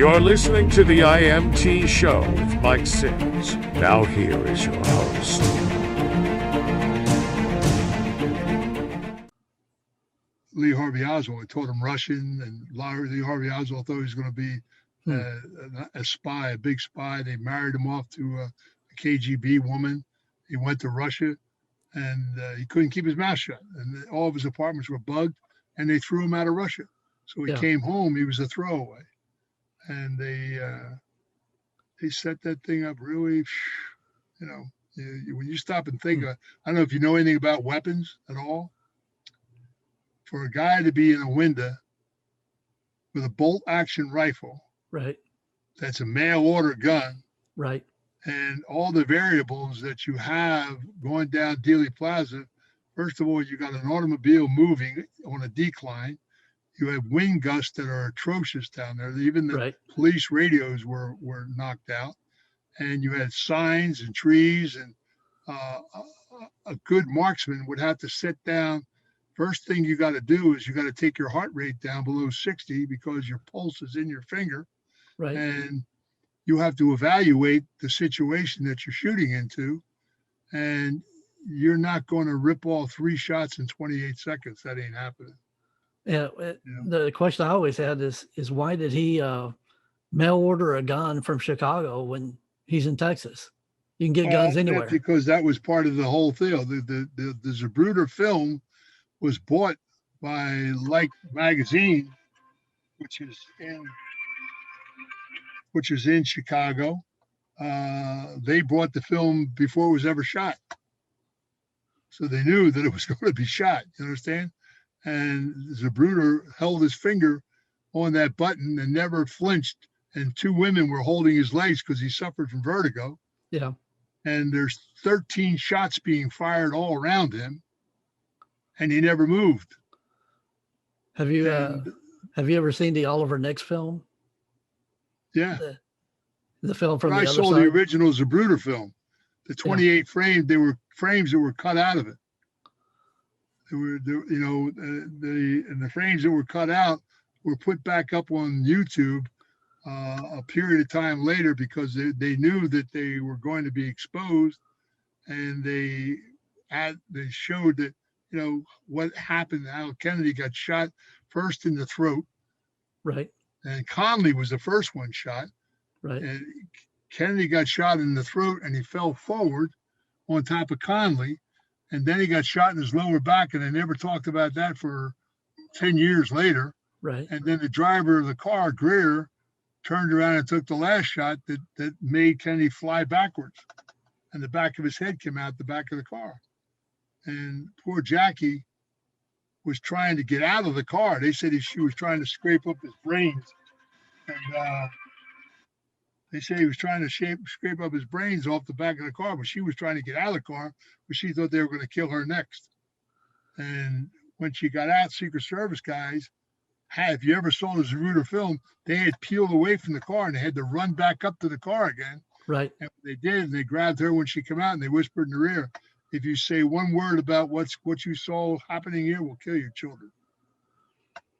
You're listening to the IMT Show with Mike Sims. Now here is your host. Lee Harvey Oswald. I taught him Russian, and Lee Harvey Oswald thought he was going to be a spy, a big spy. They married him off to a KGB woman. He went to Russia, and he couldn't keep his mouth shut. And all of his apartments were bugged, and they threw him out of Russia. So he came home. He was a throwaway, and they set that thing up really. You know, when you stop and think, I don't know if you know anything about weapons at all. For a guy to be in a window with a bolt action rifle, right? That's a mail order gun, right? And all the variables that you have going down Dealey Plaza. First of all, you got an automobile moving on a decline. You have wind gusts that are atrocious down there. Even the police radios were knocked out, and you had signs and trees. And a good marksman would have to sit down. First thing you got to do is you got to take your heart rate down below 60 because your pulse is in your finger. Right. And you have to evaluate the situation that you're shooting into. And you're not going to rip off 3 shots in 28 seconds. That ain't happening. Yeah. The question I always had is why did he mail order a gun from Chicago when he's in Texas? You can get guns anywhere. Because that was part of the whole thing. The Zapruder film was bought by Like Magazine, which is in Chicago. They bought the film before it was ever shot. So they knew that it was going to be shot, you understand? And Zapruder held his finger on that button and never flinched. And 2 women were holding his legs because he suffered from vertigo. Yeah. And there's 13 shots being fired all around him. And he never moved. Have you ever seen the Oliver Nix film? Yeah. The film from the other side? I saw the original Zapruder film. The 28 frames, they were frames that were cut out of it. The frames that were cut out were put back up on YouTube a period of time later because they knew that they were going to be exposed, and they showed that, what happened, how Kennedy got shot first in the throat. Right. And Conley was the first one shot. Right. And Kennedy got shot in the throat and he fell forward on top of Conley. And then he got shot in his lower back, and they never talked about that for 10 years later. Right. And then the driver of the car, Greer, turned around and took the last shot that made Kennedy fly backwards. And the back of his head came out the back of the car. And poor Jackie was trying to get out of the car. They said she was trying to scrape up his brains. And they say he was trying to scrape up his brains off the back of the car, but she was trying to get out of the car, but she thought they were going to kill her next. And when she got out, Secret Service guys if you ever saw the Zapruder film, they had peeled away from the car and they had to run back up to the car again. Right. And they did, and they grabbed her when she came out and they whispered in her ear, if you say one word about what you saw happening here, we'll kill your children.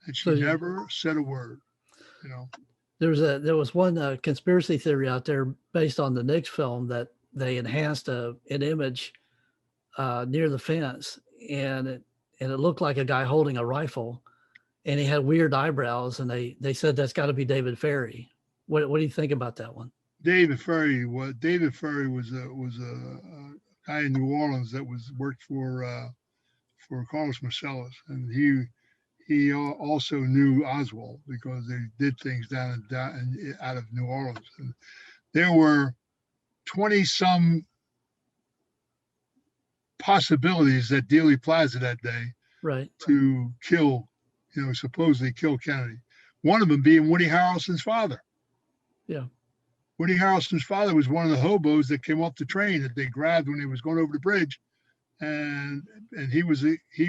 And she never said a word, There was one conspiracy theory out there based on the Nix film that they enhanced an image near the fence, and it looked like a guy holding a rifle, and he had weird eyebrows, and they said that's got to be David Ferry. What do you think about that one? David Ferry was a guy in New Orleans that worked for Carlos Marcellus, and he also knew Oswald because they did things down out of New Orleans. And there were 20-some possibilities at Dealey Plaza that day, right, to kill, supposedly kill Kennedy. One of them being Woody Harrelson's father. Yeah. Woody Harrelson's father was one of the hobos that came off the train that they grabbed when he was going over the bridge, and he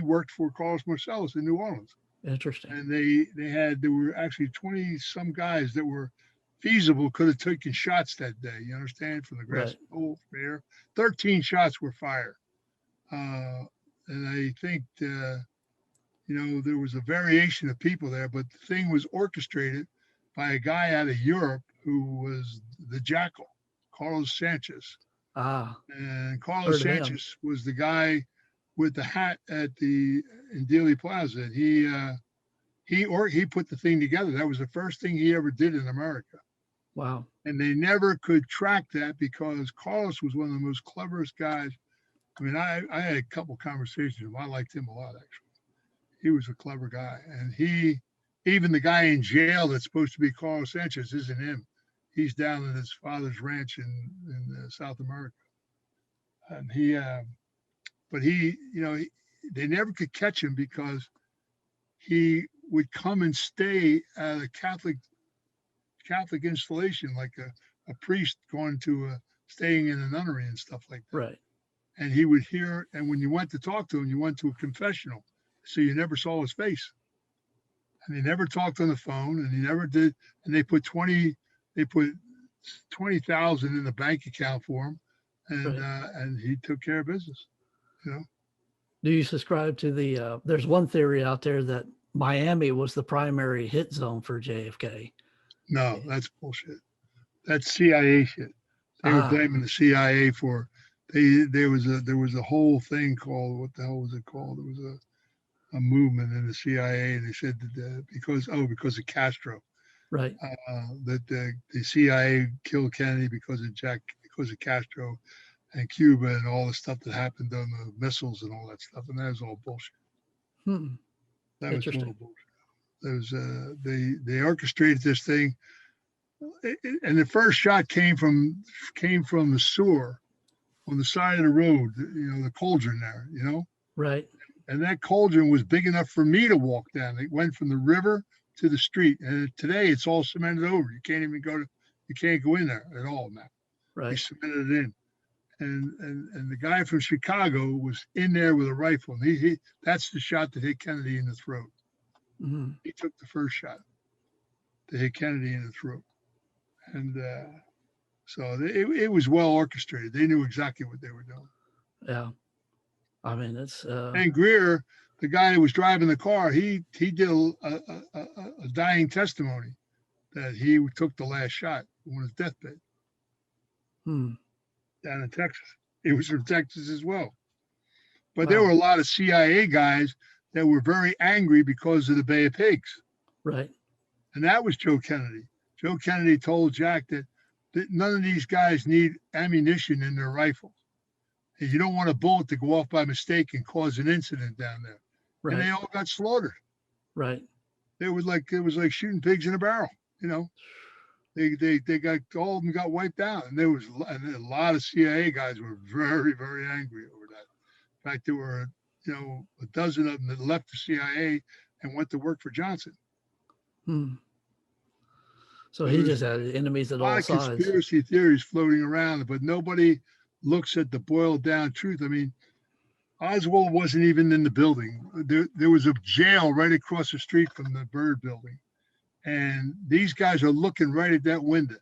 worked for Carlos Marcellus in New Orleans. Interesting. And there were actually 20-some guys that were feasible, could have taken shots that day. You understand? From the grass pole, from there, 13 shots were fired, and I think there was a variation of people there, but the thing was orchestrated by a guy out of Europe who was the Jackal, Carlos Sanchez. Ah, And Carlos heard of him. Sanchez was the guy with the hat in Dealey Plaza. He put the thing together. That was the first thing he ever did in America. Wow. And they never could track that because Carlos was one of the most cleverest guys. I mean, I had a couple conversations with him. I liked him a lot, actually. He was a clever guy. And even the guy in jail that's supposed to be Carlos Sanchez isn't him. He's down at his father's ranch in South America. And they never could catch him because he would come and stay at a Catholic installation, like a priest going to staying in a nunnery and stuff like that. Right. And he would hear, and when you went to talk to him, you went to a confessional, so you never saw his face. And he never talked on the phone, and he never did. And they put 20,000 in the bank account for him, and Right. And he took care of business. Do you subscribe to the? There's one theory out there that Miami was the primary hit zone for JFK. No, that's bullshit. That's CIA shit. They were blaming the CIA for. There was a whole thing called, what the hell was it called? It was a movement in the CIA, and they said that because of Castro, right? That the CIA killed Kennedy because of Castro and Cuba and all the stuff that happened on the missiles and all that stuff, and that was all bullshit. That was total bullshit. There was they orchestrated this thing, and the first shot came from the sewer on the side of the road, the cauldron there, Right. And that cauldron was big enough for me to walk down. It went from the river to the street, and today it's all cemented over. You can't go in there at all now. Right. They cemented it in, and the guy from Chicago was in there with a rifle. And that's the shot that hit Kennedy in the throat. Mm-hmm. He took the first shot to hit Kennedy in the throat, and so it was well orchestrated. They knew exactly what they were doing. Yeah, I mean it's. And Greer, the guy who was driving the car, he did a dying testimony that he took the last shot on his deathbed down in Texas. He was from Texas as well. But there were a lot of CIA guys that were very angry because of the Bay of Pigs. Right. And that was Joe Kennedy. Joe Kennedy told Jack that none of these guys need ammunition in their rifles. And you don't want a bullet to go off by mistake and cause an incident down there. Right. And they all got slaughtered. Right. It was like shooting pigs in a barrel. They got, all of them got wiped out, and a lot of CIA guys were very, very angry over that. In fact, there were a dozen of them that left the CIA and went to work for Johnson. So he just had enemies at all sides. A lot of conspiracy theories floating around, but nobody looks at the boiled down truth. I mean, Oswald wasn't even in the building. There was a jail right across the street from the Byrd building. And these guys are looking right at that window.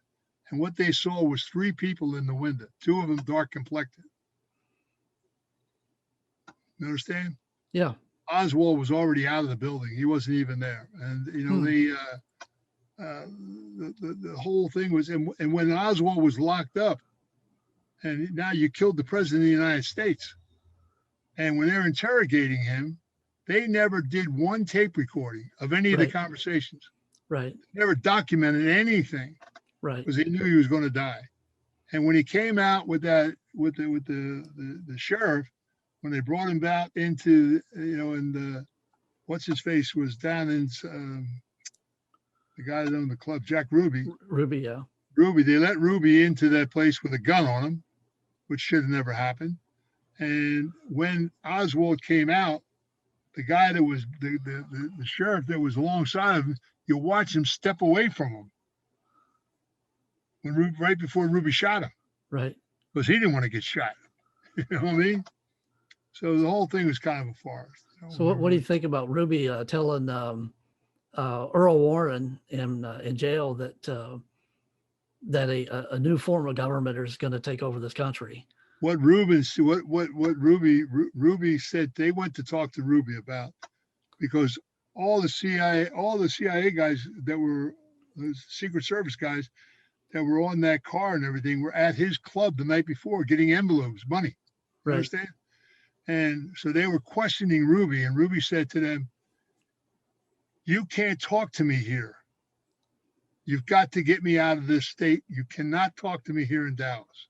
And what they saw was 3 people in the window, 2 of them dark complected. You understand? Yeah. Oswald was already out of the building. He wasn't even there. And, the whole thing was, and when Oswald was locked up, and now you killed the president of the United States. And when they're interrogating him, they never did one tape recording of any of the conversations. Right. Never documented anything. Right. Because they knew he was going to die. And when he came out with the sheriff, when they brought him out into, and what's his face was down in the guy that owned the club, Jack Ruby. Ruby, yeah. Ruby, they let Ruby into that place with a gun on him, which should have never happened. And when Oswald came out, the guy that was the sheriff that was alongside of him, you watch him step away from him right before Ruby shot him. Right. Because he didn't want to get shot. You know what I mean? So the whole thing was kind of a farce. So what do you think about Ruby telling Earl Warren in jail that a new form of government is going to take over this country? What Ruby said, they went to talk to Ruby about, because all the CIA guys that were those Secret Service guys that were on that car and everything were at his club the night before getting envelopes, money. You Right. understand? And so they were questioning Ruby, and Ruby said to them, "You can't talk to me here. You've got to get me out of this state. You cannot talk to me here in Dallas."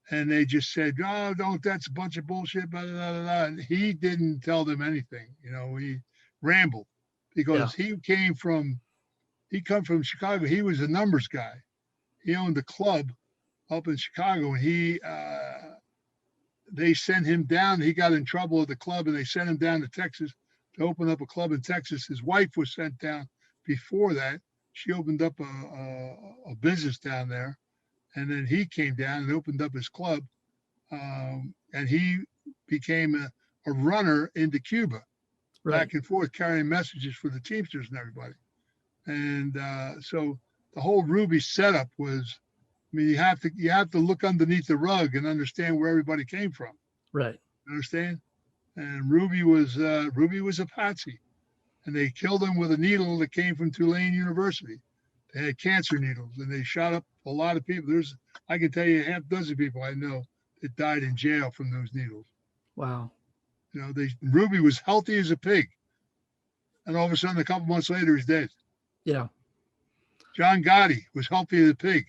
And they just said, "Oh, don't, that's a bunch of bullshit, blah, blah, blah, blah." And he didn't tell them anything. You know, he rambled because he come from Chicago. He was a numbers guy. He owned a club up in Chicago, and they sent him down. He got in trouble at the club, and they sent him down to Texas to open up a club in Texas. His wife was sent down before that. She opened up a business down there, and then he came down and opened up his club, and he became a runner into Cuba, back and forth, carrying messages for the Teamsters and everybody. And so the whole Ruby setup was, I mean, you have to look underneath the rug and understand where everybody came from. Right. Understand? And Ruby was a patsy, and they killed him with a needle that came from Tulane University. They had cancer needles, and they shot up a lot of people. I can tell you half a dozen people I know that died in jail from those needles. Wow. You know, Ruby was healthy as a pig, and all of a sudden, a couple months later, he's dead. Yeah. John Gotti was healthy as a pig,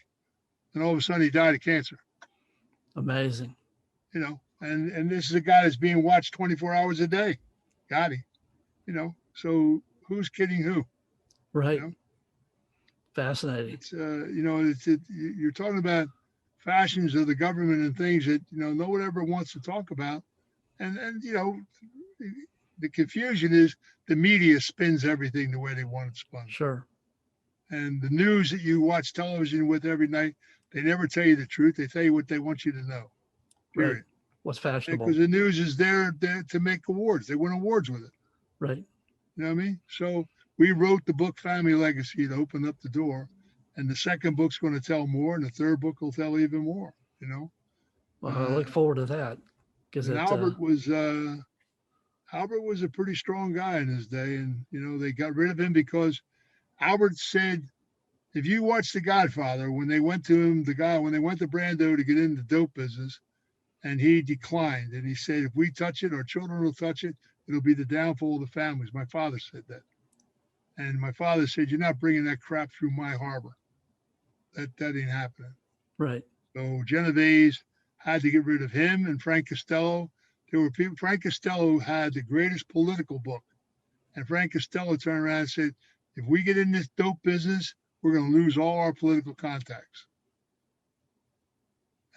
and all of a sudden, he died of cancer. Amazing. You know, and this is a guy that's being watched 24 hours a day, Gotti. You know, so who's kidding who? Right. You know? Fascinating. It's you know, you're talking about fashions of the government and things that, you know, no one ever wants to talk about, and you know, the confusion is the media spins everything the way they want it spun. Sure. And the news that you watch television with every night, they never tell you the truth. They tell you what they want you to know. Period. Right. What's fashionable? Because the news is there to make awards. They win awards with it. Right. You know what I mean? So we wrote the book Family Legacy to open up the door, and the second book's going to tell more, and the third book will tell even more. You know. Well, I look forward to that, because Albert was a pretty strong guy in his day, and you know, they got rid of him because Albert said, if you watch The Godfather, when they went to Brando to get into the dope business, and he declined, and he said, if we touch it, our children will touch it. It'll be the downfall of the families. My father said that. And my father said, you're not bringing that crap through my harbor. That ain't happening. Right. So Genovese had to get rid of him and Frank Costello. There were people, Frank Costello had the greatest political book. And Frank Costello turned around and said, if we get in this dope business, we're going to lose all our political contacts.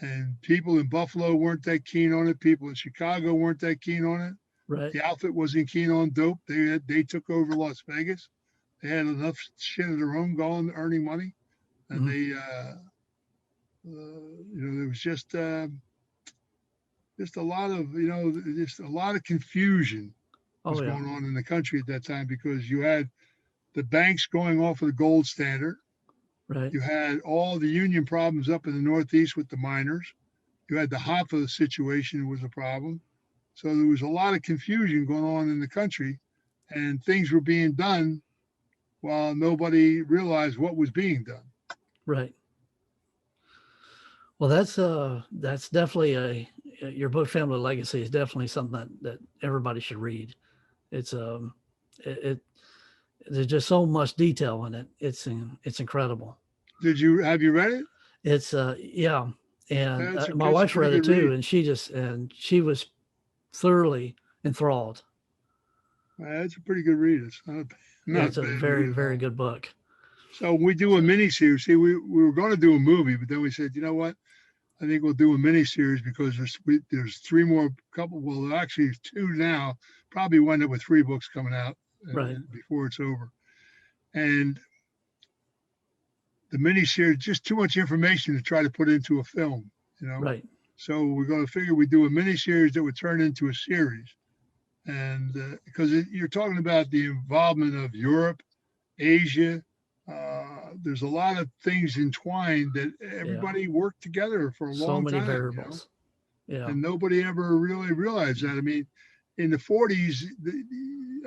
And people in Buffalo weren't that keen on it. People in Chicago weren't that keen on it. Right. The outfit wasn't keen on dope. They took over Las Vegas. They had enough shit of their own going, earning money, and they, you know, there was just a lot of, you know, just a lot of confusion was going on in the country at that time, because you had the banks going off of the gold standard. Right. You had all the union problems up in the Northeast with the miners. You had the Hoffa situation was a problem. So there was a lot of confusion going on in the country, and things were being done while nobody realized what was being done. Right. Well, that's definitely your book Family Legacy is definitely something that everybody should read. It's there's just so much detail in it. It's incredible. Have you read it? It's yeah. And my that's wife read it too, read. and she was thoroughly enthralled. It's a pretty good read. It's not It's a very, very good book. So we do a mini series. See, we were going to do a movie, but then we said, you know what? I think we'll do a mini series, because there's three more well, actually two now. Probably wind up with 3 books coming out before it's over. And the mini series, just too much information to try to put into a film, you know? Right. So we're going to figure we do a mini series that would turn into a series. And because you're talking about the involvement of Europe, Asia, there's a lot of things entwined that everybody worked together for a long time. So many variables. You know? Yeah. And nobody ever really realized that. I mean, in the 40s, the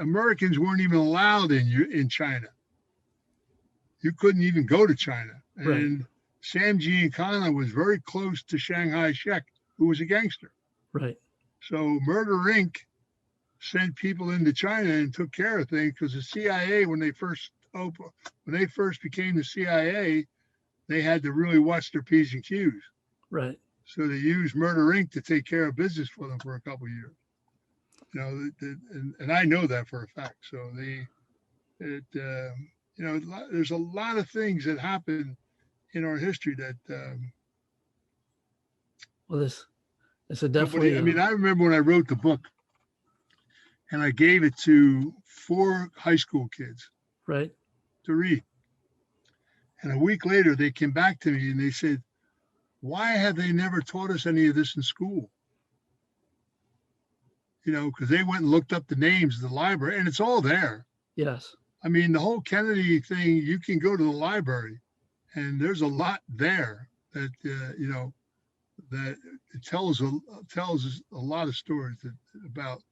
Americans weren't even allowed in China. you couldn't even go to China. Right. And Sam Giancana was very close to Shanghai Shek, who was a gangster. Right. So Murder Inc. sent people into China and took care of things, because the CIA, when they first became the CIA, they had to really watch their P's and Q's. Right. So they used Murder Inc. to take care of business for them for a couple of years. You know, and I know that for a fact. So you know, there's a lot of things that happen in our history that. Well, it's a definitely. I mean, I remember when I wrote the book, and I gave it to 4 high school kids right. to read. And a week later, they came back to me and they said, "Why have they never taught us any of this in school?" You know, because they went and looked up the names of the library, and it's all there. Yes. I mean, the whole Kennedy thing, you can go to the library, and there's a lot there that, you know, that it tells us a lot of stories about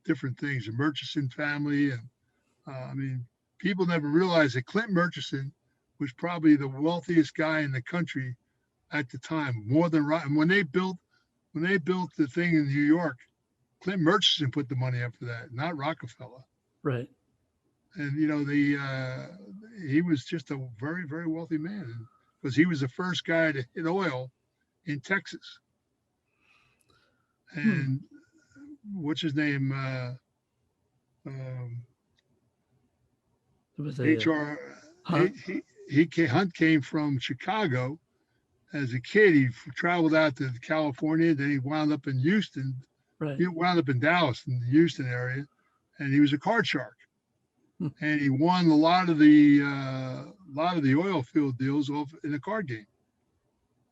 different things, the Murchison family. And I mean, people never realized that Clint Murchison was probably the wealthiest guy in the country at the time, more than right. And when they built the thing in New York, Clint Murchison put the money up for that, not Rockefeller. Right. And you know, he was just a very, very wealthy man, because he was the first guy to hit oil in Texas. And what's his name? HR. Hunt came from Chicago as a kid. He traveled out to California. Then he wound up in Houston. Right. He wound up in Dallas, in the Houston area, and he was a card shark. And he won a lot of the oil field deals off in a card game,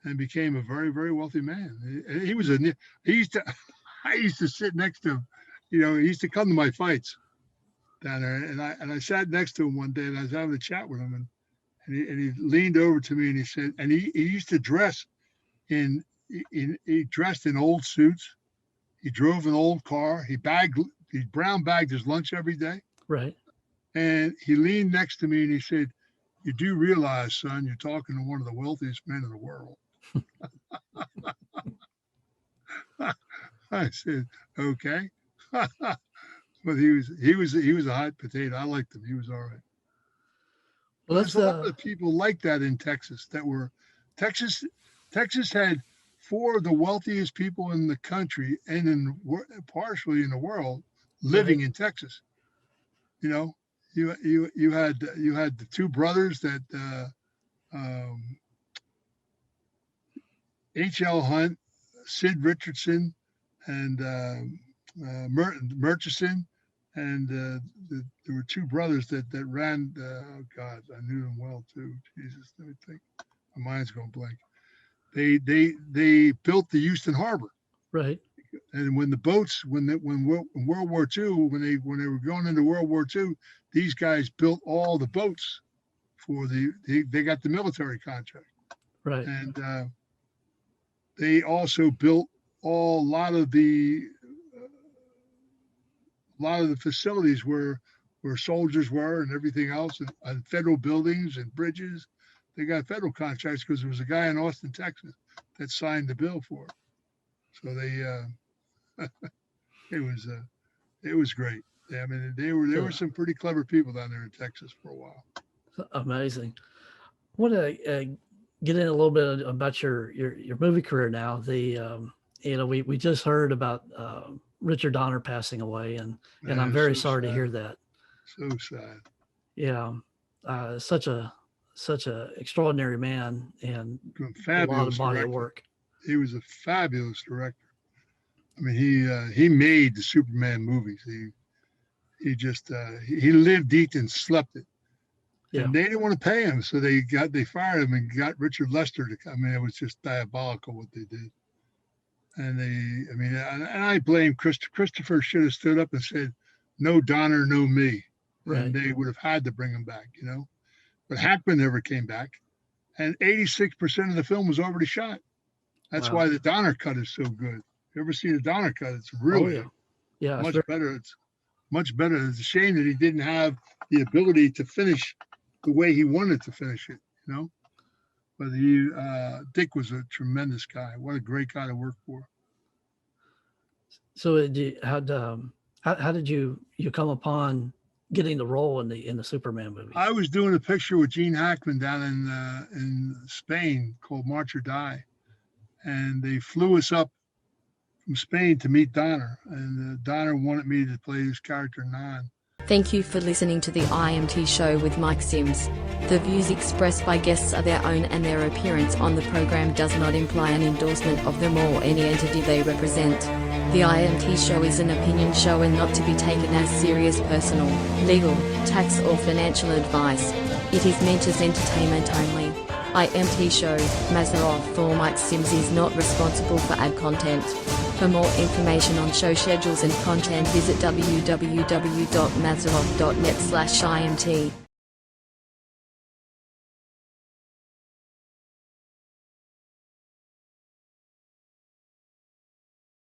and became a very, very wealthy man. I used to sit next to him. You know, he used to come to my fights down there, and I sat next to him one day, and I was having a chat with him, and he leaned over to me and he said, and he used to dress he dressed in old suits. He drove an old car. He brown bagged his lunch every day. Right. And he leaned next to me and he said, "You do realize, son, you're talking to one of the wealthiest men in the world." I said, "Okay." But he was a hot potato. I liked him. He was all right. Well, there's a lot of people like that in Texas Texas had 4 of the wealthiest people in the country and partially in the world living in Texas. You know, you had the 2 brothers that H.L. Hunt, Sid Richardson, and Murchison, and there were 2 brothers that ran. Oh God, I knew them well too. Jesus, let me think. My mind's going blank. They built the Houston Harbor. Right. And when the boats, when World War II, when they were going into World War II, these guys built all the boats for they got the military contract. Right. And they also built a lot of the facilities where soldiers were and everything else, and federal buildings and bridges. They got federal contracts because there was a guy in Austin, Texas, that signed the bill for it. So it was great. I mean, there were some pretty clever people down there in Texas for a while. Amazing. I want to get in a little bit about your movie career now. We just heard about Richard Donner passing away, and I'm very sorry to hear that. So sad. Yeah, such a extraordinary man and a lot of body of work. He was a fabulous director. I mean, he made the Superman movies. He just he lived, eat, and slept it. Yeah. And they didn't want to pay him, so they fired him and got Richard Lester to come. I mean, it was just diabolical what they did. And I blame Christopher should have stood up and said, "No Donner, no me." Right. And they would have had to bring him back, you know. But Hackman never came back, and 86% of the film was already shot. That's why the Donner cut is so good. You ever see the Donner cut? It's really much better. It's much better. It's a shame that he didn't have the ability to finish the way he wanted to finish it, you know. But Dick was a tremendous guy. What a great guy to work for. So how did you come upon getting the role in the Superman movie? I was doing a picture with Gene Hackman down in Spain called March or Die, and they flew us up from Spain to meet Donner, and Donner wanted me to play his character Non. Thank you for listening to the IMT show with Mike Sims. The views expressed by guests are their own, and their appearance on the program does not imply an endorsement of them or any entity they represent. The IMT show is an opinion show and not to be taken as serious personal, legal, tax or financial advice. It is meant as entertainment only. IMT show, Mazarov or Mike Sims is not responsible for ad content. For more information on show schedules and content, visit www.mazarov.net/IMT.